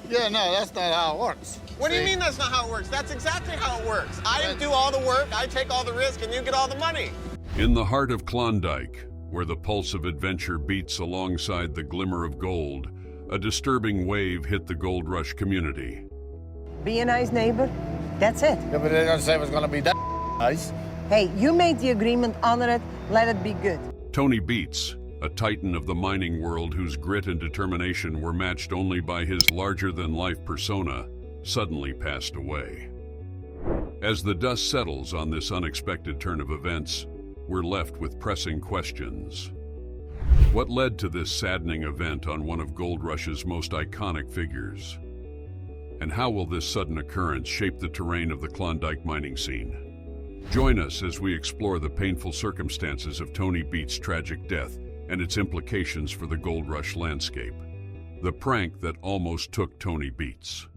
Yeah, no, that's not how it works. What do you mean that's not how it works? That's exactly how it works. I do all the work, I take all the risk, and you get all the money. In the heart of Klondike, where the pulse of adventure beats alongside the glimmer of gold, a disturbing wave hit the gold rush community. Be a nice neighbor. That's it. Yeah, but they don't say it was gonna be that nice. Hey, you made the agreement, honor it, let it be good. Tony Beets, a titan of the mining world whose grit and determination were matched only by his larger-than-life persona, suddenly passed away. As the dust settles on this unexpected turn of events, we're left with pressing questions. What led to this saddening event on one of Gold Rush's most iconic figures? And how will this sudden occurrence shape the terrain of the Klondike mining scene? Join us as we explore the painful circumstances of Tony Beets' tragic death and its implications for the Gold Rush landscape. The prank that almost took Tony Beets.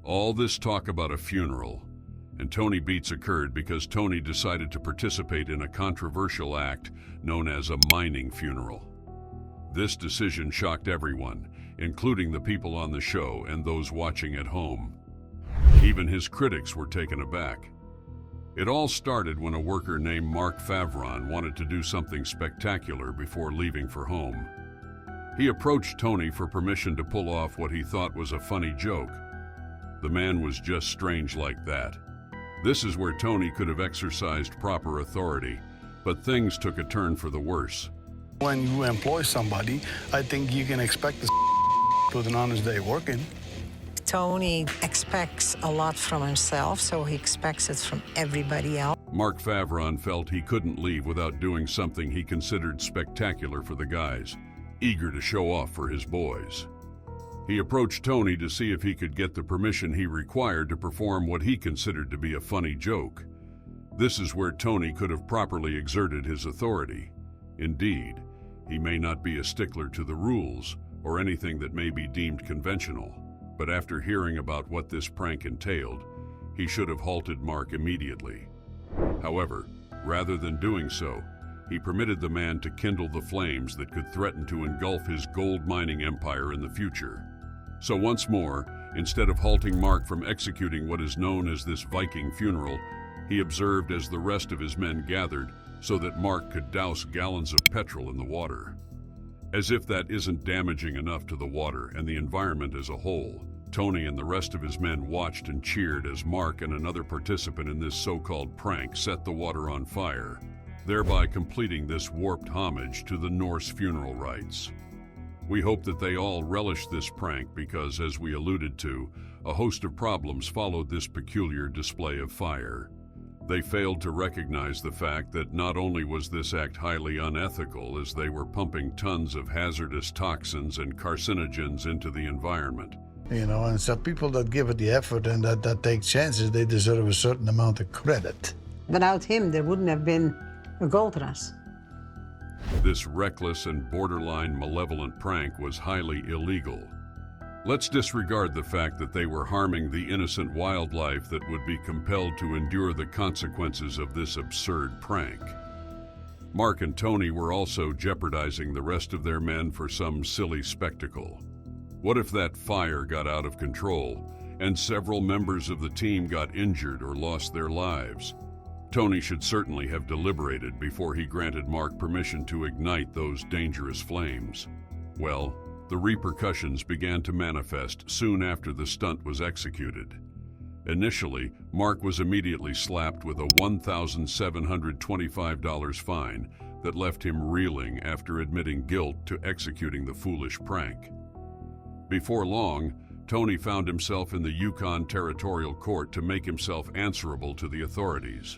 All this talk about a funeral, and Tony Beets occurred because Tony decided to participate in a controversial act known as a mining funeral. This decision shocked everyone, including the people on the show and those watching at home. Even his critics were taken aback. It all started when a worker named Mark Favron wanted to do something spectacular before leaving for home. He approached Tony for permission to pull off what he thought was a funny joke. The man was just strange like that. This is where Tony could have exercised proper authority, but things took a turn for the worse. When you employ somebody, I think you can expect to put an honest day working. Tony expects a lot from himself, so he expects it from everybody else. Mark Favron felt he couldn't leave without doing something he considered spectacular for the guys, eager to show off for his boys. He approached Tony to see if he could get the permission he required to perform what he considered to be a funny joke. This is where Tony could have properly exerted his authority. Indeed, he may not be a stickler to the rules or anything that may be deemed conventional, but after hearing about what this prank entailed, he should have halted Mark immediately. However, rather than doing so, he permitted the man to kindle the flames that could threaten to engulf his gold mining empire in the future. So once more, instead of halting Mark from executing what is known as this Viking funeral, he observed as the rest of his men gathered so that Mark could douse gallons of petrol in the water. As if that isn't damaging enough to the water and the environment as a whole, Tony and the rest of his men watched and cheered as Mark and another participant in this so-called prank set the water on fire, thereby completing this warped homage to the Norse funeral rites. We hope that they all relish this prank because, as we alluded to, a host of problems followed this peculiar display of fire. They failed to recognize the fact that not only was this act highly unethical as they were pumping tons of hazardous toxins and carcinogens into the environment. You know, and so people that give it the effort and that take chances, they deserve a certain amount of credit. Without him, there wouldn't have been a gold rush. This reckless and borderline malevolent prank was highly illegal. Let's disregard the fact that they were harming the innocent wildlife that would be compelled to endure the consequences of this absurd prank. Mark and Tony were also jeopardizing the rest of their men for some silly spectacle. What if that fire got out of control and several members of the team got injured or lost their lives? Tony should certainly have deliberated before he granted Mark permission to ignite those dangerous flames. Well, the repercussions began to manifest soon after the stunt was executed. Initially, Mark was immediately slapped with a $1,725 fine that left him reeling after admitting guilt to executing the foolish prank. Before long, Tony found himself in the Yukon Territorial Court to make himself answerable to the authorities.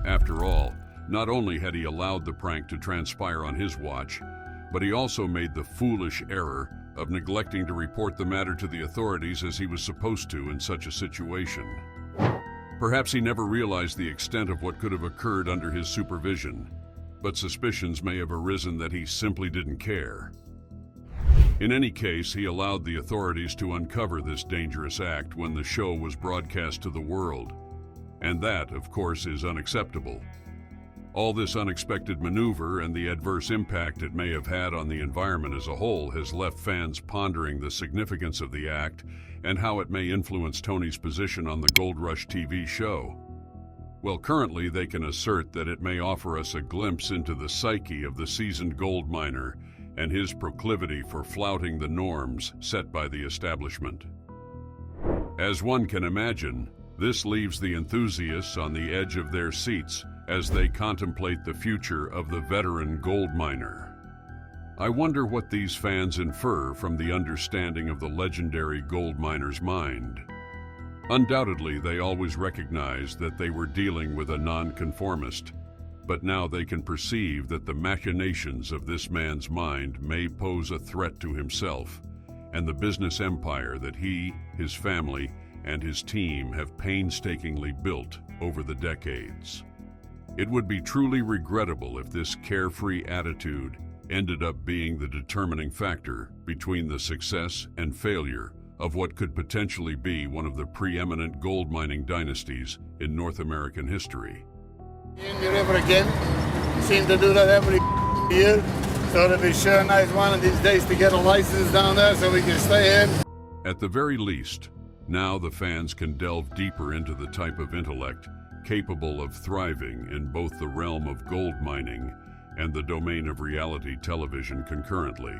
After all, not only had he allowed the prank to transpire on his watch, but he also made the foolish error of neglecting to report the matter to the authorities as he was supposed to in such a situation. Perhaps he never realized the extent of what could have occurred under his supervision, but suspicions may have arisen that he simply didn't care. In any case, he allowed the authorities to uncover this dangerous act when the show was broadcast to the world, and that, of course, is unacceptable. All this unexpected maneuver and the adverse impact it may have had on the environment as a whole has left fans pondering the significance of the act and how it may influence Tony's position on the Gold Rush TV show. Well, currently they can assert that it may offer us a glimpse into the psyche of the seasoned gold miner and his proclivity for flouting the norms set by the establishment. As one can imagine, this leaves the enthusiasts on the edge of their seats as they contemplate the future of the veteran gold miner. I wonder what these fans infer from the understanding of the legendary gold miner's mind. Undoubtedly, they always recognized that they were dealing with a nonconformist, but now they can perceive that the machinations of this man's mind may pose a threat to himself and the business empire that he, his family, and his team have painstakingly built over the decades. It would be truly regrettable if this carefree attitude ended up being the determining factor between the success and failure of what could potentially be one of the preeminent gold mining dynasties in North American history. In the river again. Seem to do that every year. So it'll be sure nice one of these days to get a license down there so we can stay in. At the very least, now the fans can delve deeper into the type of intellect capable of thriving in both the realm of gold mining and the domain of reality television concurrently.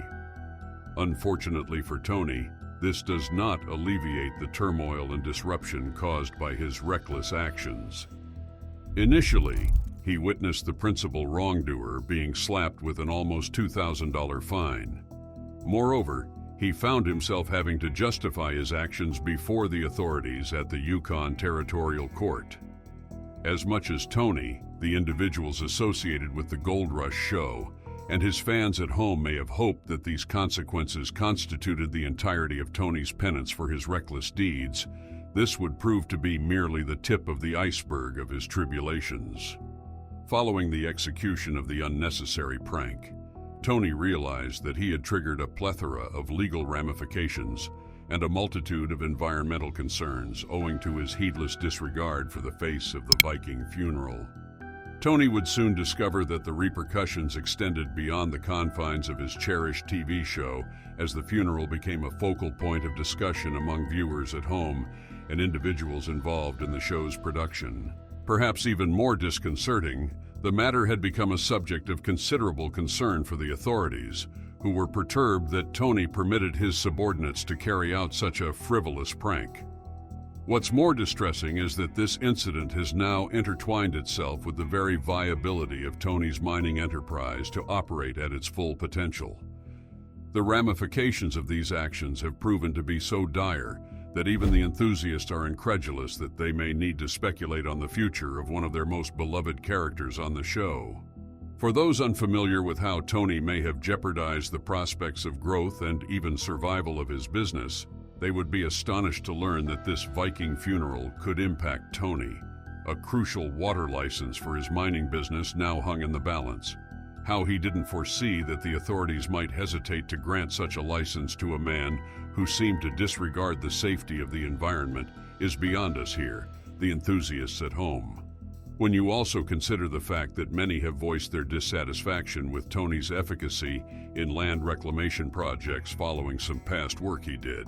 Unfortunately for Tony, this does not alleviate the turmoil and disruption caused by his reckless actions. Initially, he witnessed the principal wrongdoer being slapped with an almost $2,000 fine. Moreover, he found himself having to justify his actions before the authorities at the Yukon Territorial Court. As much as Tony, the individuals associated with the Gold Rush show, and his fans at home may have hoped that these consequences constituted the entirety of Tony's penance for his reckless deeds, this would prove to be merely the tip of the iceberg of his tribulations. Following the execution of the unnecessary prank, Tony realized that he had triggered a plethora of legal ramifications and a multitude of environmental concerns owing to his heedless disregard for the face of the Viking funeral. Tony would soon discover that the repercussions extended beyond the confines of his cherished TV show as the funeral became a focal point of discussion among viewers at home and individuals involved in the show's production. Perhaps even more disconcerting, the matter had become a subject of considerable concern for the authorities, who were perturbed that Tony permitted his subordinates to carry out such a frivolous prank. What's more distressing is that this incident has now intertwined itself with the very viability of Tony's mining enterprise to operate at its full potential. The ramifications of these actions have proven to be so dire that even the enthusiasts are incredulous that they may need to speculate on the future of one of their most beloved characters on the show. For those unfamiliar with how Tony may have jeopardized the prospects of growth and even survival of his business, they would be astonished to learn that this Viking funeral could impact Tony. A crucial water license for his mining business now hung in the balance. How he didn't foresee that the authorities might hesitate to grant such a license to a man who seemed to disregard the safety of the environment is beyond us here, the enthusiasts at home. When you also consider the fact that many have voiced their dissatisfaction with Tony's efficacy in land reclamation projects following some past work he did,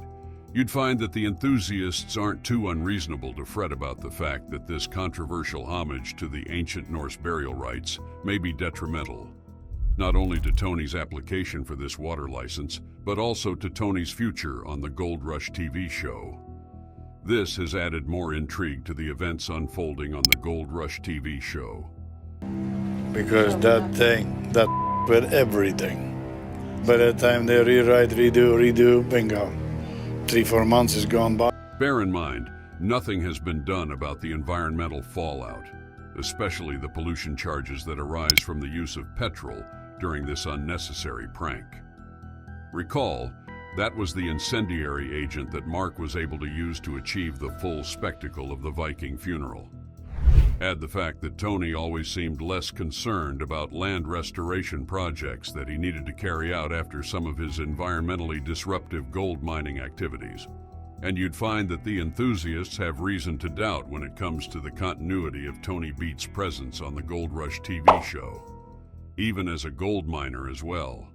you'd find that the enthusiasts aren't too unreasonable to fret about the fact that this controversial homage to the ancient Norse burial rites may be detrimental, not only to Tony's application for this water license, but also to Tony's future on the Gold Rush TV show. This has added more intrigue to the events unfolding on the Gold Rush TV show. Because that thing, that with everything. By the time they rewrite, redo, bingo. 3-4 months has gone by. Bear in mind, nothing has been done about the environmental fallout, especially the pollution charges that arise from the use of petrol during this unnecessary prank. Recall, that was the incendiary agent that Mark was able to use to achieve the full spectacle of the Viking funeral. Add the fact that Tony always seemed less concerned about land restoration projects that he needed to carry out after some of his environmentally disruptive gold mining activities. And you'd find that the enthusiasts have reason to doubt when it comes to the continuity of Tony Beets' presence on the Gold Rush TV show, even as a gold miner as well.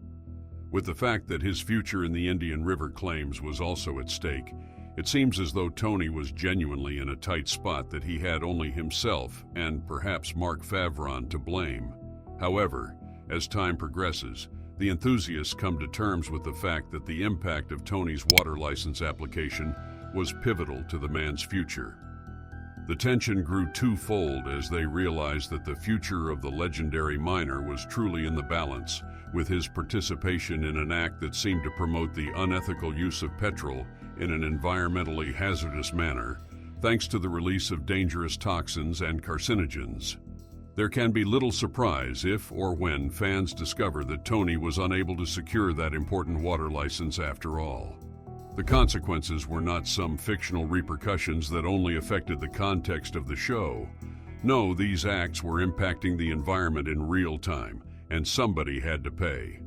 With the fact that his future in the Indian River claims was also at stake, it seems as though Tony was genuinely in a tight spot that he had only himself and perhaps Mark Favron to blame. However, as time progresses, the enthusiasts come to terms with the fact that the impact of Tony's water license application was pivotal to the man's future. The tension grew twofold as they realized that the future of the legendary miner was truly in the balance, with his participation in an act that seemed to promote the unethical use of petrol in an environmentally hazardous manner, thanks to the release of dangerous toxins and carcinogens. There can be little surprise if or when fans discover that Tony was unable to secure that important water license after all. The consequences were not some fictional repercussions that only affected the context of the show. No, these acts were impacting the environment in real time, and somebody had to pay.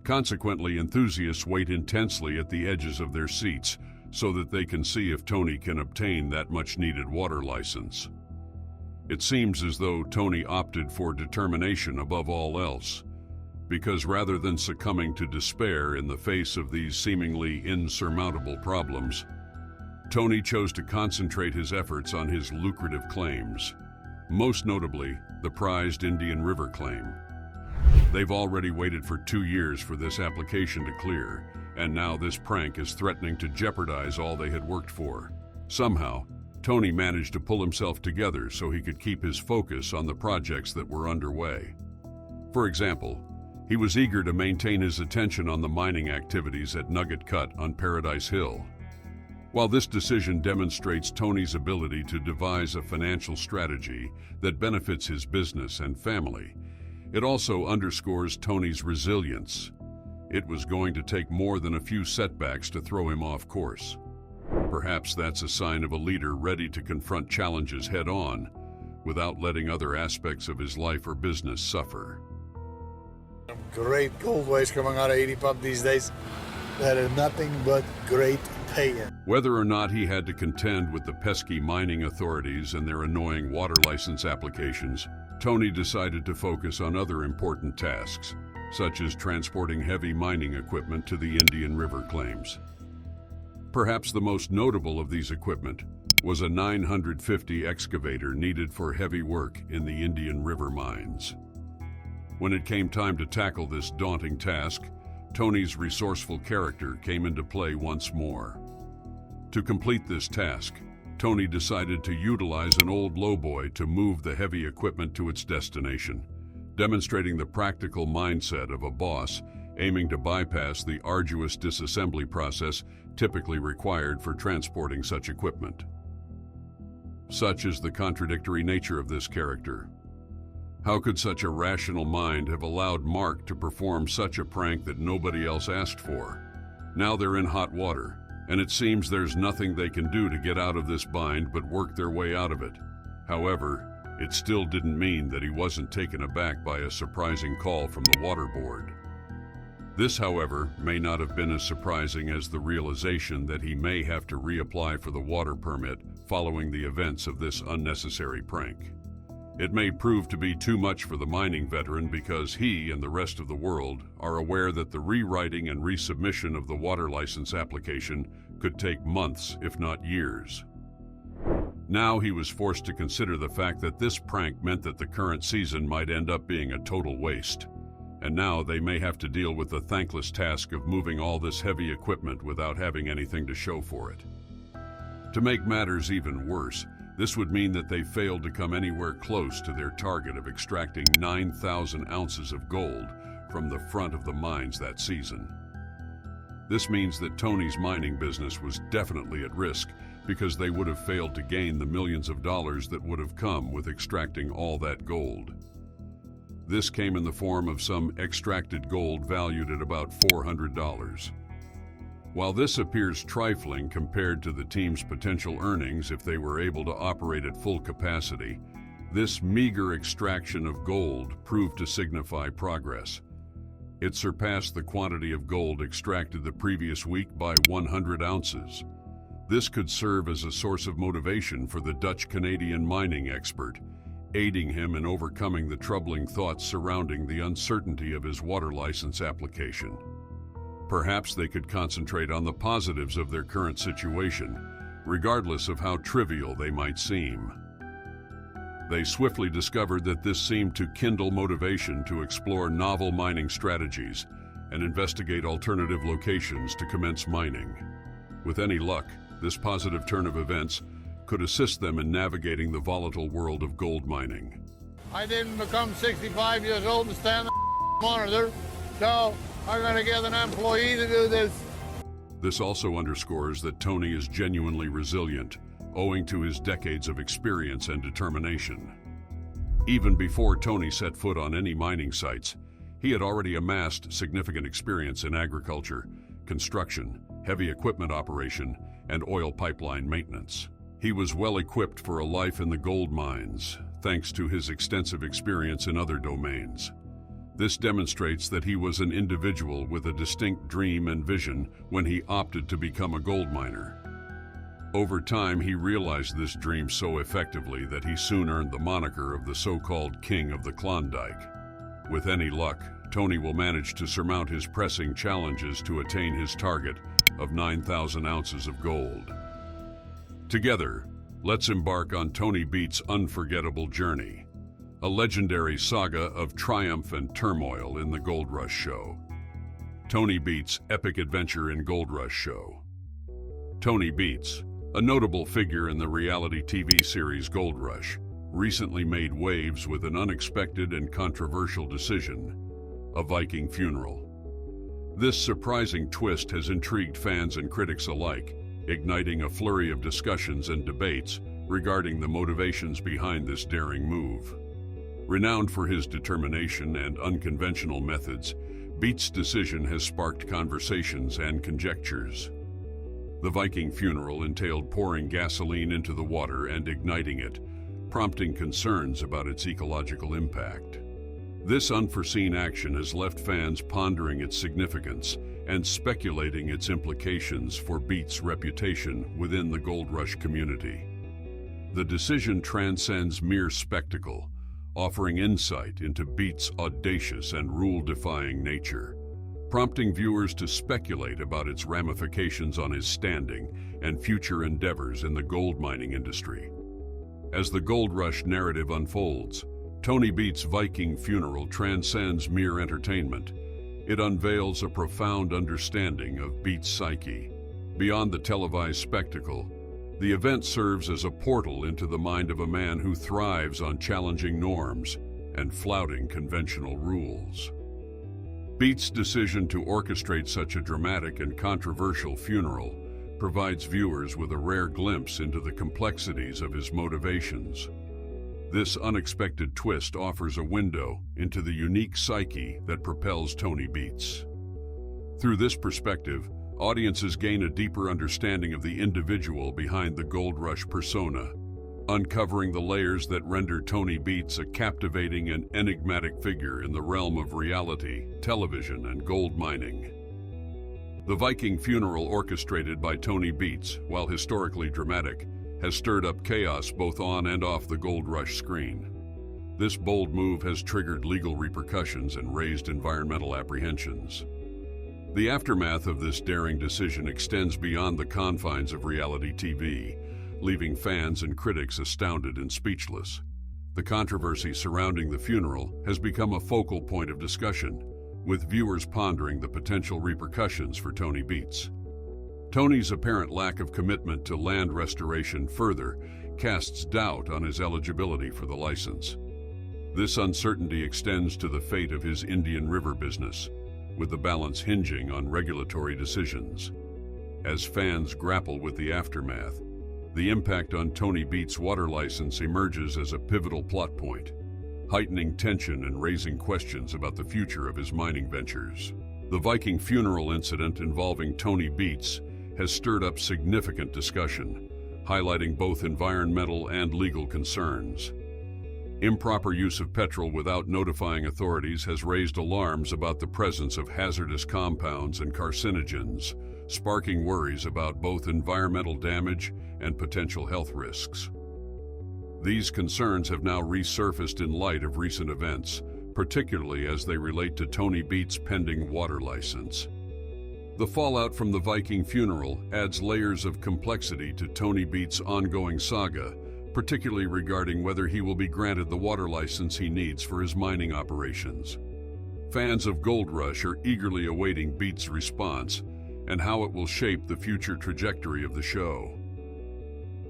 Consequently, enthusiasts wait intensely at the edges of their seats so that they can see if Tony can obtain that much-needed water license. It seems as though Tony opted for determination above all else, because rather than succumbing to despair in the face of these seemingly insurmountable problems, Tony chose to concentrate his efforts on his lucrative claims, most notably the prized Indian River claim. They've already waited for 2 years for this application to clear, and now this prank is threatening to jeopardize all they had worked for. Somehow, Tony managed to pull himself together so he could keep his focus on the projects that were underway. For example, he was eager to maintain his attention on the mining activities at Nugget Cut on Paradise Hill. While this decision demonstrates Tony's ability to devise a financial strategy that benefits his business and family, it also underscores Tony's resilience. It was going to take more than a few setbacks to throw him off course. Perhaps that's a sign of a leader ready to confront challenges head-on, without letting other aspects of his life or business suffer. Great gold waste coming out of 80 Pub these days. That is nothing but great paying. Whether or not he had to contend with the pesky mining authorities and their annoying water license applications, Tony decided to focus on other important tasks, such as transporting heavy mining equipment to the Indian River claims. Perhaps the most notable of these equipment was a 950 excavator needed for heavy work in the Indian River mines. When it came time to tackle this daunting task, Tony's resourceful character came into play once more. To complete this task, Tony decided to utilize an old lowboy to move the heavy equipment to its destination, demonstrating the practical mindset of a boss aiming to bypass the arduous disassembly process typically required for transporting such equipment. Such is the contradictory nature of this character. How could such a rational mind have allowed Mark to perform such a prank that nobody else asked for? Now they're in hot water, and it seems there's nothing they can do to get out of this bind but work their way out of it. However, it still didn't mean that he wasn't taken aback by a surprising call from the water board. This, however, may not have been as surprising as the realization that he may have to reapply for the water permit following the events of this unnecessary prank. It may prove to be too much for the mining veteran because he and the rest of the world are aware that the rewriting and resubmission of the water license application could take months, if not years. Now he was forced to consider the fact that this prank meant that the current season might end up being a total waste. And now they may have to deal with the thankless task of moving all this heavy equipment without having anything to show for it. To make matters even worse, this would mean that they failed to come anywhere close to their target of extracting 9,000 ounces of gold from the front of the mines that season. This means that Tony's mining business was definitely at risk because they would have failed to gain the millions of dollars that would have come with extracting all that gold. This came in the form of some extracted gold valued at about $400. While this appears trifling compared to the team's potential earnings if they were able to operate at full capacity, this meager extraction of gold proved to signify progress. It surpassed the quantity of gold extracted the previous week by 100 ounces. This could serve as a source of motivation for the Dutch-Canadian mining expert, aiding him in overcoming the troubling thoughts surrounding the uncertainty of his water license application. Perhaps they could concentrate on the positives of their current situation, regardless of how trivial they might seem. They swiftly discovered that this seemed to kindle motivation to explore novel mining strategies and investigate alternative locations to commence mining. With any luck, this positive turn of events could assist them in navigating the volatile world of gold mining. I didn't become 65 years old and stand on the monitor, so I'm going to get an employee to do this. This also underscores that Tony is genuinely resilient, owing to his decades of experience and determination. Even before Tony set foot on any mining sites, he had already amassed significant experience in agriculture, construction, heavy equipment operation, and oil pipeline maintenance. He was well equipped for a life in the gold mines, thanks to his extensive experience in other domains. This demonstrates that he was an individual with a distinct dream and vision when he opted to become a gold miner. Over time, he realized this dream so effectively that he soon earned the moniker of the so-called King of the Klondike. With any luck, Tony will manage to surmount his pressing challenges to attain his target of 9,000 ounces of gold. Together, let's embark on Tony Beets' unforgettable journey, a legendary saga of triumph and turmoil in the Gold Rush Show. Tony Beets' epic adventure in Gold Rush Show. Tony Beets, a notable figure in the reality TV series Gold Rush, recently made waves with an unexpected and controversial decision: a Viking funeral. This surprising twist has intrigued fans and critics alike, igniting a flurry of discussions and debates regarding the motivations behind this daring move. Renowned for his determination and unconventional methods, Beets' decision has sparked conversations and conjectures. The Viking funeral entailed pouring gasoline into the water and igniting it, prompting concerns about its ecological impact. This unforeseen action has left fans pondering its significance and speculating its implications for Beets' reputation within the Gold Rush community. The decision transcends mere spectacle, offering insight into Beets' audacious and rule-defying nature, prompting viewers to speculate about its ramifications on his standing and future endeavors in the gold mining industry. As the Gold Rush narrative unfolds, Tony Beets' Viking funeral transcends mere entertainment. It unveils a profound understanding of Beets' psyche. Beyond the televised spectacle, the event serves as a portal into the mind of a man who thrives on challenging norms and flouting conventional rules. Beets' decision to orchestrate such a dramatic and controversial funeral provides viewers with a rare glimpse into the complexities of his motivations. This unexpected twist offers a window into the unique psyche that propels Tony Beets. Through this perspective, audiences gain a deeper understanding of the individual behind the Gold Rush persona, uncovering the layers that render Tony Beets a captivating and enigmatic figure in the realm of reality, television, and gold mining. The Viking funeral orchestrated by Tony Beets, while historically dramatic, has stirred up chaos both on and off the Gold Rush screen. This bold move has triggered legal repercussions and raised environmental apprehensions. The aftermath of this daring decision extends beyond the confines of reality TV, leaving fans and critics astounded and speechless. The controversy surrounding the funeral has become a focal point of discussion, with viewers pondering the potential repercussions for Tony Beets. Tony's apparent lack of commitment to land restoration further casts doubt on his eligibility for the license. This uncertainty extends to the fate of his Indian River business, with the balance hinging on regulatory decisions. As fans grapple with the aftermath, the impact on Tony Beets' water license emerges as a pivotal plot point, heightening tension and raising questions about the future of his mining ventures. The Viking funeral incident involving Tony Beets has stirred up significant discussion, highlighting both environmental and legal concerns. Improper use of petrol without notifying authorities has raised alarms about the presence of hazardous compounds and carcinogens, sparking worries about both environmental damage and potential health risks. These concerns have now resurfaced in light of recent events, particularly as they relate to Tony Beets' pending water license. The fallout from the Viking funeral adds layers of complexity to Tony Beets' ongoing saga, particularly regarding whether he will be granted the water license he needs for his mining operations. Fans of Gold Rush are eagerly awaiting Beets' response and how it will shape the future trajectory of the show.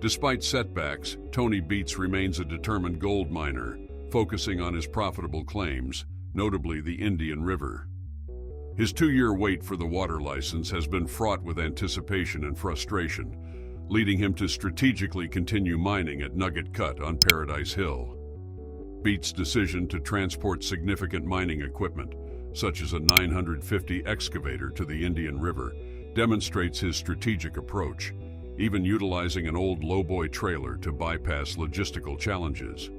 Despite setbacks, Tony Beets remains a determined gold miner, focusing on his profitable claims, notably the Indian River. His 2-year wait for the water license has been fraught with anticipation and frustration, leading him to strategically continue mining at Nugget Cut on Paradise Hill. Beets' decision to transport significant mining equipment, such as a 950 excavator to the Indian River, demonstrates his strategic approach, even utilizing an old lowboy trailer to bypass logistical challenges.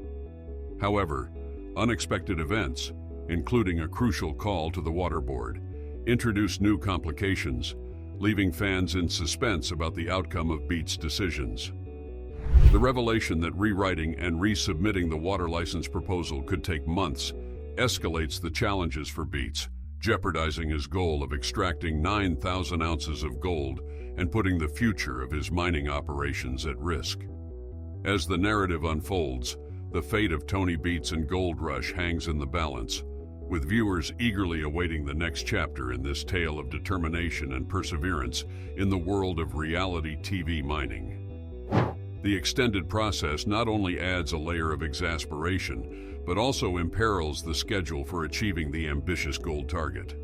However, unexpected events, including a crucial call to the water board, introduced new complications, leaving fans in suspense about the outcome of Beets' decisions. The revelation that rewriting and resubmitting the water license proposal could take months escalates the challenges for Beets, jeopardizing his goal of extracting 9,000 ounces of gold and putting the future of his mining operations at risk. As the narrative unfolds, the fate of Tony Beets and Gold Rush hangs in the balance, with viewers eagerly awaiting the next chapter in this tale of determination and perseverance in the world of reality TV mining. The extended process not only adds a layer of exasperation, but also imperils the schedule for achieving the ambitious gold target.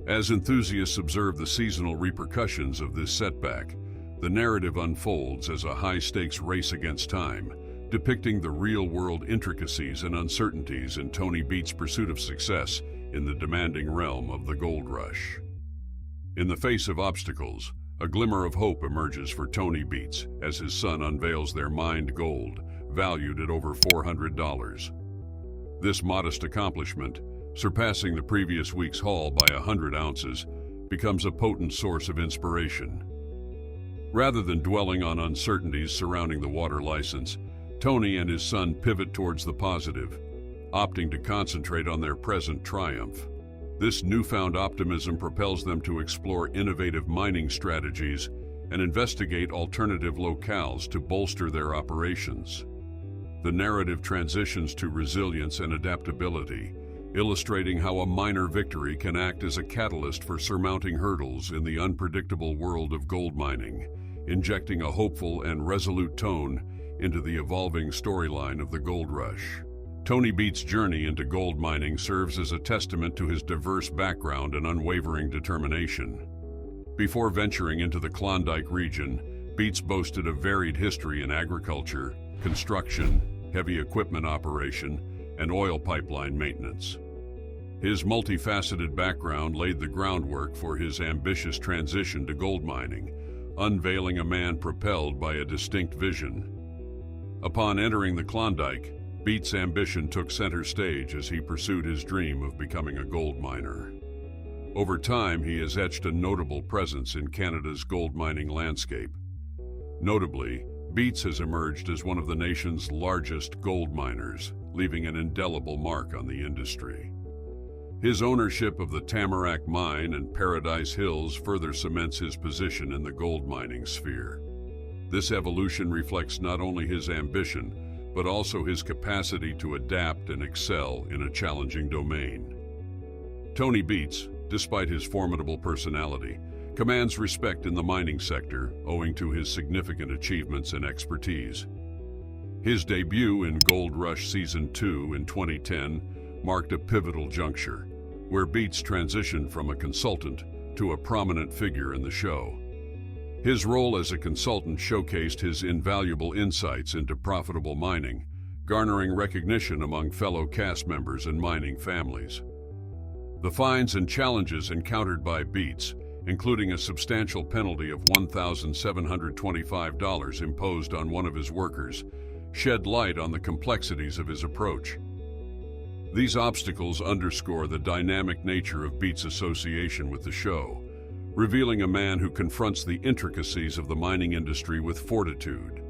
As enthusiasts observe the seasonal repercussions of this setback, the narrative unfolds as a high-stakes race against time, depicting the real-world intricacies and uncertainties in Tony Beets' pursuit of success in the demanding realm of the gold rush. In the face of obstacles, a glimmer of hope emerges for Tony Beets as his son unveils their mined gold, valued at over $400. This modest accomplishment, surpassing the previous week's haul by 100 ounces, becomes a potent source of inspiration. Rather than dwelling on uncertainties surrounding the water license, Tony and his son pivot towards the positive, opting to concentrate on their present triumph. This newfound optimism propels them to explore innovative mining strategies and investigate alternative locales to bolster their operations. The narrative transitions to resilience and adaptability, illustrating how a minor victory can act as a catalyst for surmounting hurdles in the unpredictable world of gold mining, injecting a hopeful and resolute tone into the evolving storyline of the gold rush. Tony Beets' journey into gold mining serves as a testament to his diverse background and unwavering determination. Before venturing into the Klondike region, Beets boasted a varied history in agriculture, construction, heavy equipment operation, and oil pipeline maintenance. His multifaceted background laid the groundwork for his ambitious transition to gold mining, unveiling a man propelled by a distinct vision. Upon entering the Klondike, Beets' ambition took center stage as he pursued his dream of becoming a gold miner. Over time, he has etched a notable presence in Canada's gold mining landscape. Notably, Beets has emerged as one of the nation's largest gold miners, leaving an indelible mark on the industry. His ownership of the Tamarack Mine and Paradise Hills further cements his position in the gold mining sphere. This evolution reflects not only his ambition, but also his capacity to adapt and excel in a challenging domain. Tony Beets, despite his formidable personality, commands respect in the mining sector owing to his significant achievements and expertise. His debut in Gold Rush Season 2 in 2010 marked a pivotal juncture, where Beets transitioned from a consultant to a prominent figure in the show. His role as a consultant showcased his invaluable insights into profitable mining, garnering recognition among fellow cast members and mining families. The fines and challenges encountered by Beets, including a substantial penalty of $1,725 imposed on one of his workers, shed light on the complexities of his approach. These obstacles underscore the dynamic nature of Beets' association with the show, revealing a man who confronts the intricacies of the mining industry with fortitude.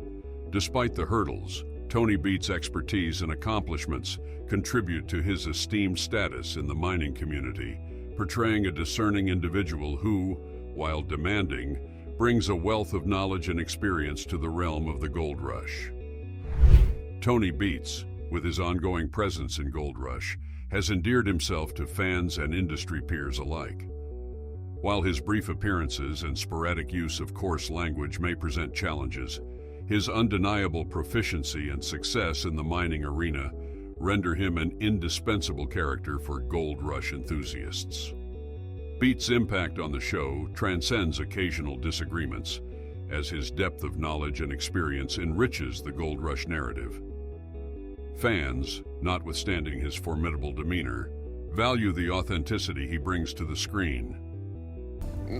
Despite the hurdles, Tony Beets' expertise and accomplishments contribute to his esteemed status in the mining community, portraying a discerning individual who, while demanding, brings a wealth of knowledge and experience to the realm of the gold rush. Tony Beets, with his ongoing presence in Gold Rush, has endeared himself to fans and industry peers alike. While his brief appearances and sporadic use of coarse language may present challenges, his undeniable proficiency and success in the mining arena render him an indispensable character for Gold Rush enthusiasts. Beets' impact on the show transcends occasional disagreements, as his depth of knowledge and experience enriches the Gold Rush narrative. Fans, notwithstanding his formidable demeanor, value the authenticity he brings to the screen.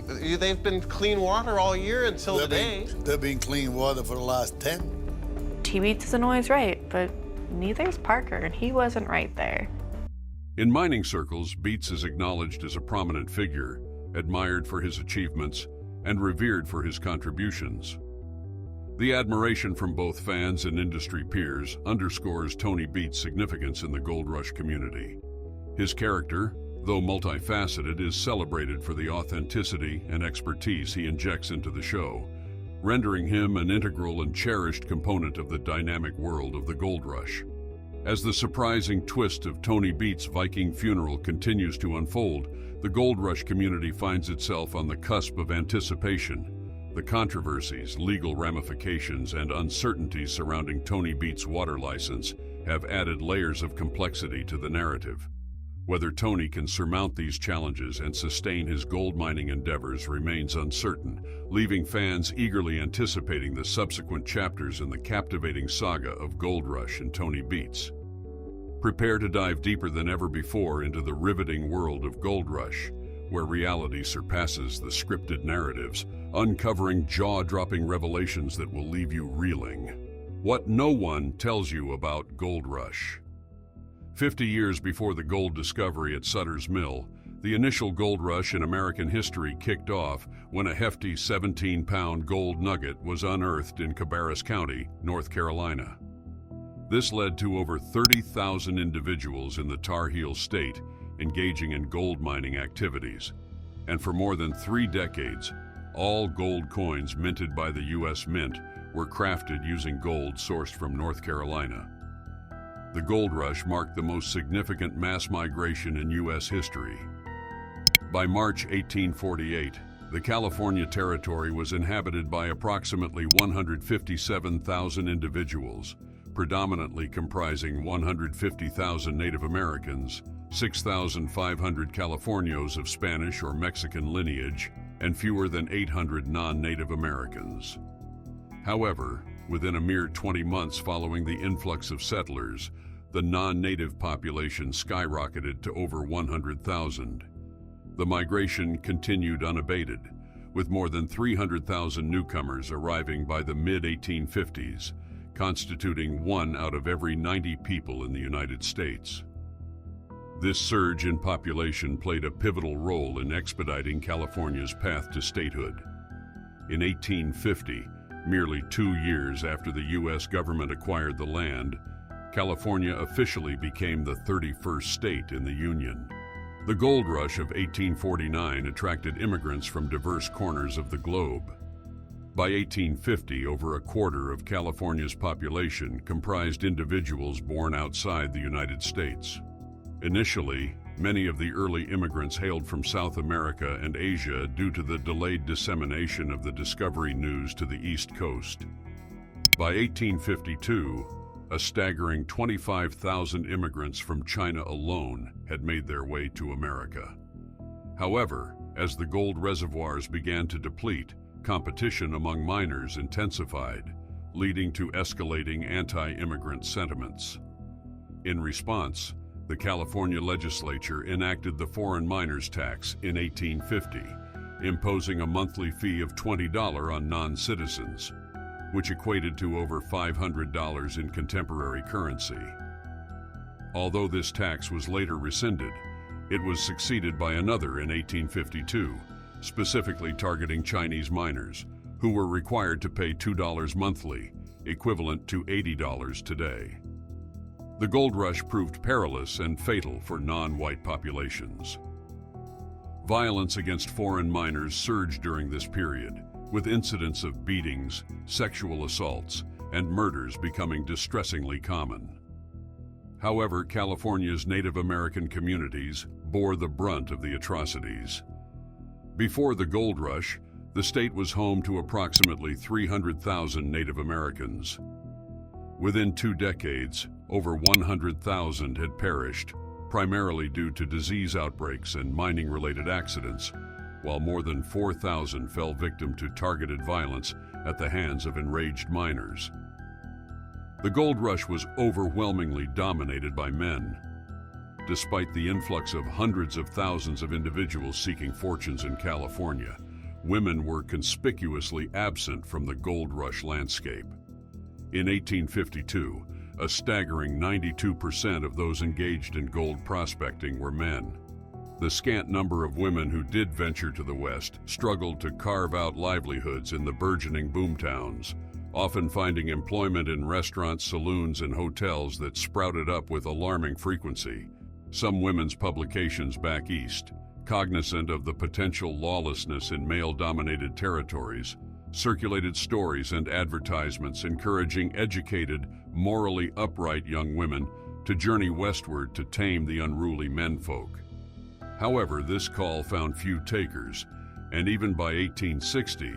They've been clean water all year until today. They've been clean water for the last 10. Beets isn't always right, but neither's Parker, and he wasn't right there. In mining circles, Beets is acknowledged as a prominent figure, admired for his achievements, and revered for his contributions. The admiration from both fans and industry peers underscores Tony Beets' significance in the Gold Rush community. His character, though multifaceted, is celebrated for the authenticity and expertise he injects into the show, rendering him an integral and cherished component of the dynamic world of the Gold Rush. As the surprising twist of Tony Beets' Viking funeral continues to unfold, the Gold Rush community finds itself on the cusp of anticipation. The controversies, legal ramifications, and uncertainties surrounding Tony Beets' water license have added layers of complexity to the narrative. Whether Tony can surmount these challenges and sustain his gold mining endeavors remains uncertain, leaving fans eagerly anticipating the subsequent chapters in the captivating saga of Gold Rush and Tony Beets. Prepare to dive deeper than ever before into the riveting world of Gold Rush, where reality surpasses the scripted narratives, uncovering jaw-dropping revelations that will leave you reeling. What no one tells you about Gold Rush. 50 years before the gold discovery at Sutter's Mill, the initial gold rush in American history kicked off when a hefty 17-pound gold nugget was unearthed in Cabarrus County, North Carolina. This led to over 30,000 individuals in the Tar Heel State engaging in gold mining activities, and for more than 3 decades, all gold coins minted by the U.S. Mint were crafted using gold sourced from North Carolina. The gold rush marked the most significant mass migration in U.S. history. By March 1848, the California Territory was inhabited by approximately 157,000 individuals, predominantly comprising 150,000 Native Americans, 6,500 Californios of Spanish or Mexican lineage, and fewer than 800 non-Native Americans. However, within a mere 20 months following the influx of settlers, the non-native population skyrocketed to over 100,000. The migration continued unabated, with more than 300,000 newcomers arriving by the mid-1850s, constituting 1 out of every 90 people in the United States. This surge in population played a pivotal role in expediting California's path to statehood. In 1850, merely 2 years after the U.S. government acquired the land, California officially became the 31st state in the Union. The gold rush of 1849 attracted immigrants from diverse corners of the globe. By 1850, over a quarter of California's population comprised individuals born outside the United States. Initially, many of the early immigrants hailed from South America and Asia due to the delayed dissemination of the discovery news to the East Coast. By 1852, a staggering 25,000 immigrants from China alone had made their way to America. However, as the gold reservoirs began to deplete, competition among miners intensified, leading to escalating anti-immigrant sentiments. In response, the California legislature enacted the Foreign Miners Tax in 1850, imposing a monthly fee of $20 on non-citizens, which equated to over $500 in contemporary currency. Although this tax was later rescinded, it was succeeded by another in 1852, specifically targeting Chinese miners, who were required to pay $2 monthly, equivalent to $80 today. The gold rush proved perilous and fatal for non-white populations. Violence against foreign miners surged during this period, with incidents of beatings, sexual assaults, and murders becoming distressingly common. However, California's Native American communities bore the brunt of the atrocities. Before the gold rush, the state was home to approximately 300,000 Native Americans. Within 2 decades, over 100,000 had perished, primarily due to disease outbreaks and mining-related accidents, while more than 4,000 fell victim to targeted violence at the hands of enraged miners. The gold rush was overwhelmingly dominated by men. Despite the influx of hundreds of thousands of individuals seeking fortunes in California, women were conspicuously absent from the gold rush landscape. In 1852, a staggering 92% of those engaged in gold prospecting were men. The scant number of women who did venture to the West struggled to carve out livelihoods in the burgeoning boomtowns, often finding employment in restaurants, saloons, and hotels that sprouted up with alarming frequency. Some women's publications back east, cognizant of the potential lawlessness in male-dominated territories, circulated stories and advertisements encouraging educated, morally upright young women to journey westward to tame the unruly menfolk. However, this call found few takers, and even by 1860,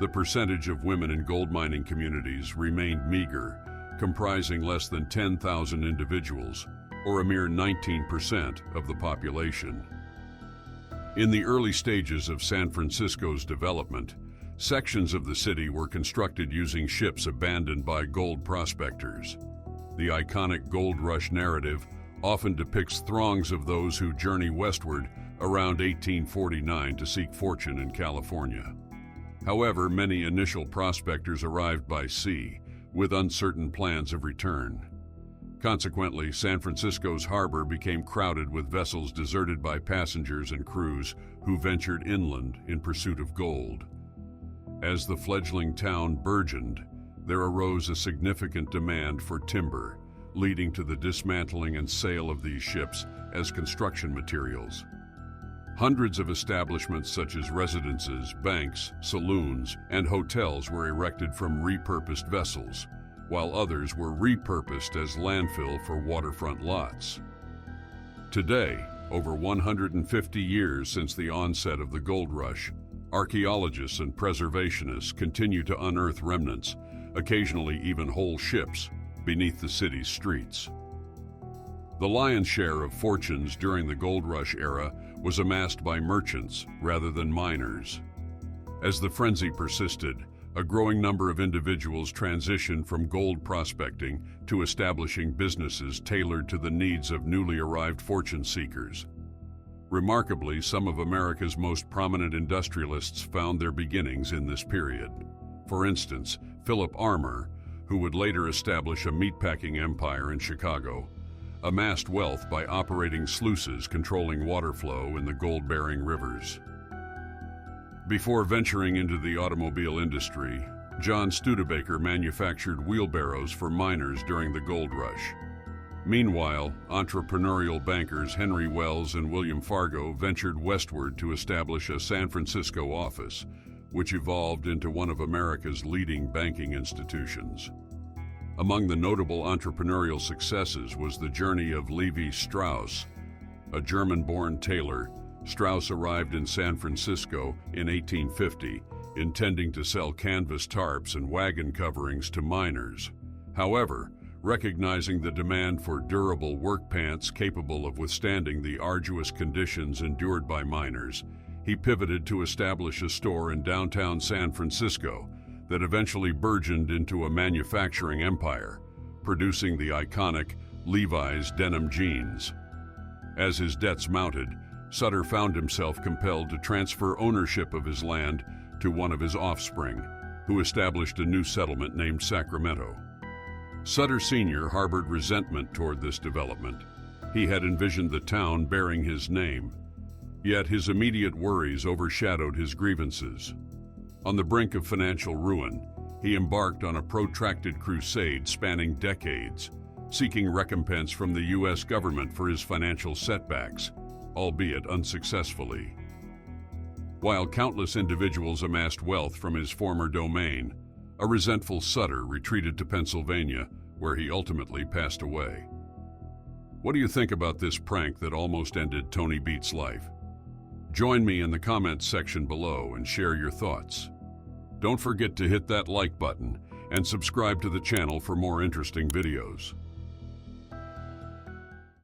the percentage of women in gold mining communities remained meager, comprising less than 10,000 individuals, or a mere 19% of the population. In the early stages of San Francisco's development, sections of the city were constructed using ships abandoned by gold prospectors. The iconic gold rush narrative often depicts throngs of those who journey westward around 1849 to seek fortune in California. However, many initial prospectors arrived by sea, with uncertain plans of return. Consequently, San Francisco's harbor became crowded with vessels deserted by passengers and crews who ventured inland in pursuit of gold. As the fledgling town burgeoned, there arose a significant demand for timber, leading to the dismantling and sale of these ships as construction materials. Hundreds of establishments such as residences, banks, saloons, and hotels were erected from repurposed vessels, while others were repurposed as landfill for waterfront lots. Today, over 150 years since the onset of the gold rush, archaeologists and preservationists continue to unearth remnants, occasionally even whole ships, beneath the city's streets. The lion's share of fortunes during the gold rush era was amassed by merchants rather than miners. As the frenzy persisted, a growing number of individuals transitioned from gold prospecting to establishing businesses tailored to the needs of newly arrived fortune seekers. Remarkably, some of America's most prominent industrialists found their beginnings in this period. For instance, Philip Armour, who would later establish a meatpacking empire in Chicago, amassed wealth by operating sluices controlling water flow in the gold-bearing rivers. Before venturing into the automobile industry, John Studebaker manufactured wheelbarrows for miners during the gold rush. Meanwhile, entrepreneurial bankers Henry Wells and William Fargo ventured westward to establish a San Francisco office, which evolved into one of America's leading banking institutions. Among the notable entrepreneurial successes was the journey of Levi Strauss. A German-born tailor, Strauss arrived in San Francisco in 1850, intending to sell canvas tarps and wagon coverings to miners. However, recognizing the demand for durable work pants capable of withstanding the arduous conditions endured by miners, he pivoted to establish a store in downtown San Francisco that eventually burgeoned into a manufacturing empire, producing the iconic Levi's denim jeans. As his debts mounted, Sutter found himself compelled to transfer ownership of his land to one of his offspring, who established a new settlement named Sacramento. Sutter Sr. harbored resentment toward this development. He had envisioned the town bearing his name. Yet his immediate worries overshadowed his grievances. On the brink of financial ruin, he embarked on a protracted crusade spanning decades, seeking recompense from the U.S. government for his financial setbacks, albeit unsuccessfully. While countless individuals amassed wealth from his former domain, a resentful Sutter retreated to Pennsylvania, where he ultimately passed away. What do you think about this prank that almost ended Tony Beets' life? Join me in the comments section below and share your thoughts. Don't forget to hit that like button and subscribe to the channel for more interesting videos.